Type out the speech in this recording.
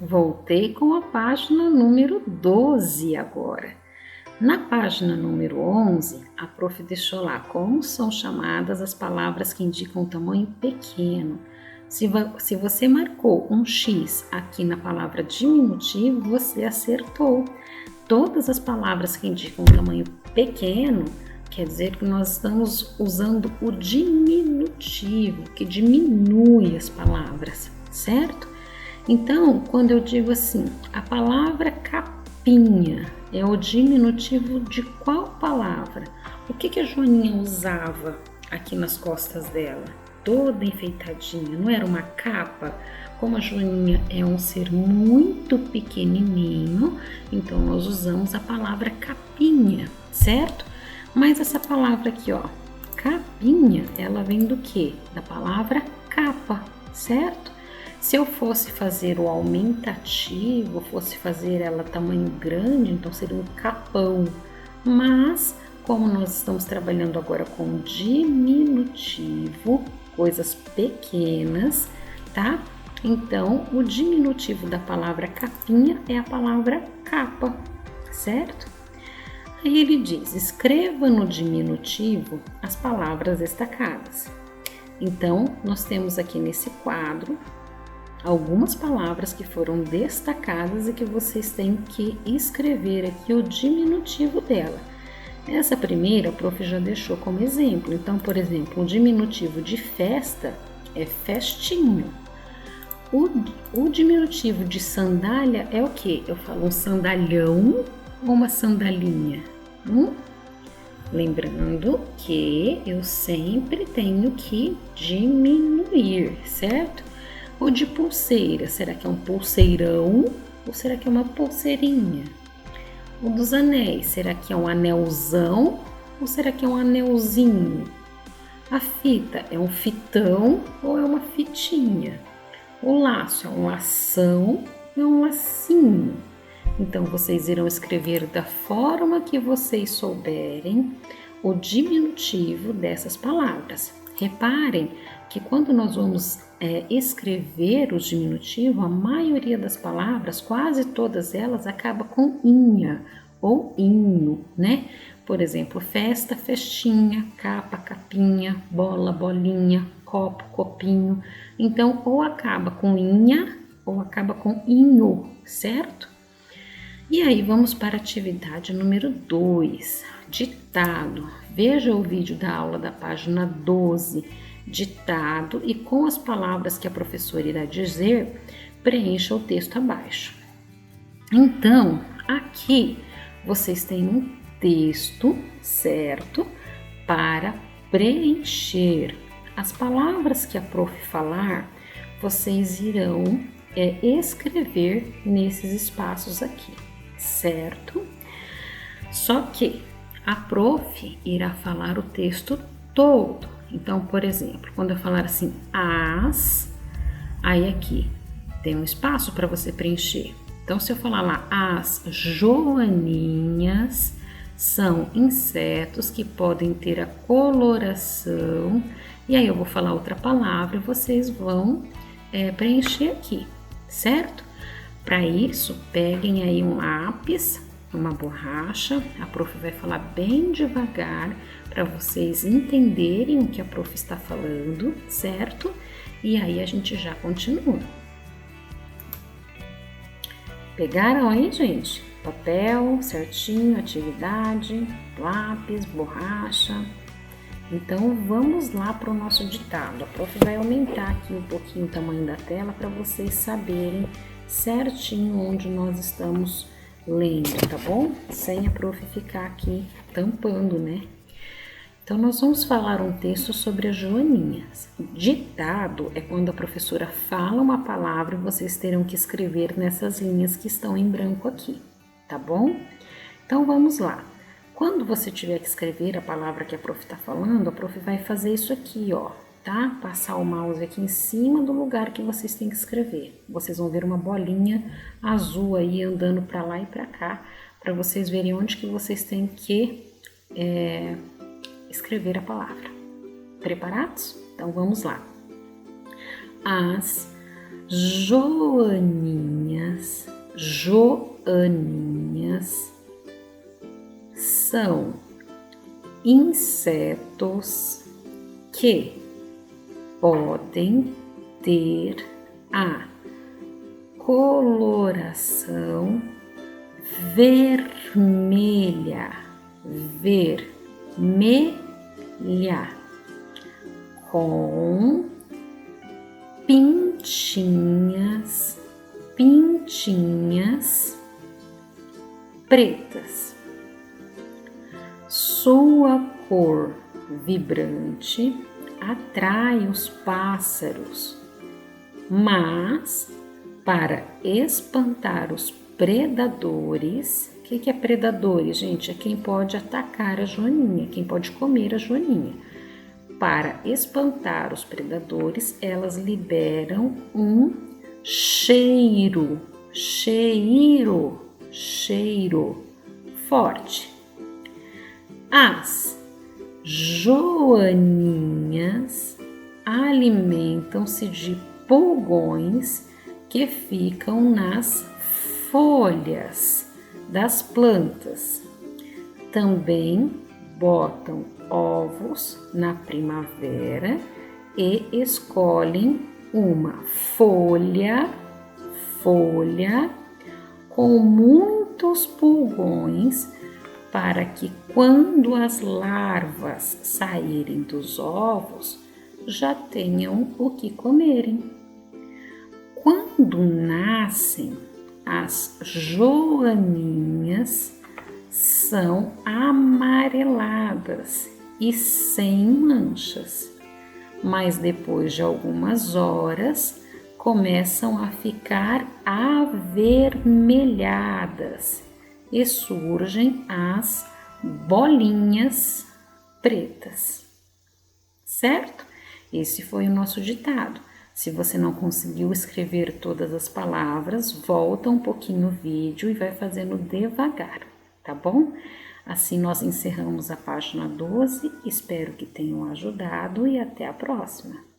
Voltei com a página número 12 agora. Na página número 11, a prof deixou lá como são chamadas as palavras que indicam tamanho pequeno. Se você marcou um X aqui na palavra diminutivo, você acertou. Todas as palavras que indicam tamanho pequeno, quer dizer que nós estamos usando o diminutivo, que diminui as palavras, certo? Então, quando eu digo assim, a palavra capinha é o diminutivo de qual palavra? O que a Joaninha usava aqui nas costas dela? Toda enfeitadinha, não era uma capa? Como a Joaninha é um ser muito pequenininho, então nós usamos a palavra capinha, certo? Mas essa palavra aqui, ó, capinha, ela vem do quê? Da palavra capa, certo? Se eu fosse fazer o aumentativo, fosse fazer ela tamanho grande, então seria um capão. Mas, como nós estamos trabalhando agora com diminutivo, coisas pequenas, tá? Então, o diminutivo da palavra capinha é a palavra capa, certo? Aí ele diz, escreva no diminutivo as palavras destacadas. Então, nós temos aqui nesse quadro algumas palavras que foram destacadas e que vocês têm que escrever aqui o diminutivo dela. Essa primeira, a prof já deixou como exemplo. Então, por exemplo, o diminutivo de festa é festinho. O diminutivo de sandália é o quê? Eu falo um sandalhão ou uma sandalinha? Lembrando que eu sempre tenho que diminuir, certo? O de pulseira, será que é um pulseirão ou será que é uma pulseirinha? O dos anéis, será que é um anelzão ou será que é um anelzinho? A fita é um fitão ou é uma fitinha? O laço é um lação ou é um lacinho? Então, vocês irão escrever da forma que vocês souberem o diminutivo dessas palavras. Reparem que quando nós vamos escrever o diminutivo, a maioria das palavras, quase todas elas, acaba com inha ou inho, né? Por exemplo, festa, festinha, capa, capinha, bola, bolinha, copo, copinho. Então, ou acaba com inha ou acaba com inho, certo? E aí vamos para a atividade número 2, ditado. Veja o vídeo da aula da página 12, ditado, e com as palavras que a professora irá dizer, preencha o texto abaixo. Então, aqui vocês têm um texto, certo? Para preencher. As palavras que a prof falar, vocês irão escrever nesses espaços aqui, certo? Só que a prof irá falar o texto todo. Então, por exemplo, quando eu falar assim, aí aqui tem um espaço para você preencher. Então, se eu falar lá, as joaninhas são insetos que podem ter a coloração, e aí eu vou falar outra palavra e vocês vão preencher aqui, certo? Para isso, peguem aí um lápis, uma borracha, a prof vai falar bem devagar para vocês entenderem o que a prof está falando, certo? E aí a gente já continua. Pegaram aí, gente? Papel certinho, atividade, lápis, borracha. Então vamos lá para o nosso ditado. A prof vai aumentar aqui um pouquinho o tamanho da tela para vocês saberem certinho onde nós estamos lendo, tá bom? Sem a prof ficar aqui tampando, né? Então nós vamos falar um texto sobre as joaninhas. Ditado é quando a professora fala uma palavra e vocês terão que escrever nessas linhas que estão em branco aqui, tá bom? Então vamos lá. Quando você tiver que escrever a palavra que a prof está falando, a prof vai fazer isso aqui, ó, tá? Passar o mouse aqui em cima do lugar que vocês têm que escrever. Vocês vão ver uma bolinha azul aí andando para lá e para cá, para vocês verem onde que vocês têm que escrever a palavra. Preparados? Então vamos lá. As joaninhas joaninhas, joaninhas são insetos que podem ter a coloração vermelha, com pintinhas pretas. Sua cor vibrante atrai os pássaros, mas para espantar os predadores, o que é predadores, gente? É quem pode atacar a joaninha, quem pode comer a joaninha. Para espantar os predadores, elas liberam um cheiro forte. As joaninhas alimentam-se de pulgões que ficam nas folhas das plantas. Também botam ovos na primavera e escolhem uma folha com muitos pulgões para que quando as larvas saírem dos ovos já tenham o que comerem. Quando nascem, as joaninhas são amareladas e sem manchas, mas depois de algumas horas começam a ficar avermelhadas e surgem as bolinhas pretas, certo? Esse foi o nosso ditado. Se você não conseguiu escrever todas as palavras, volta um pouquinho o vídeo e vai fazendo devagar, tá bom? Assim nós encerramos a página 12, espero que tenham ajudado e até a próxima!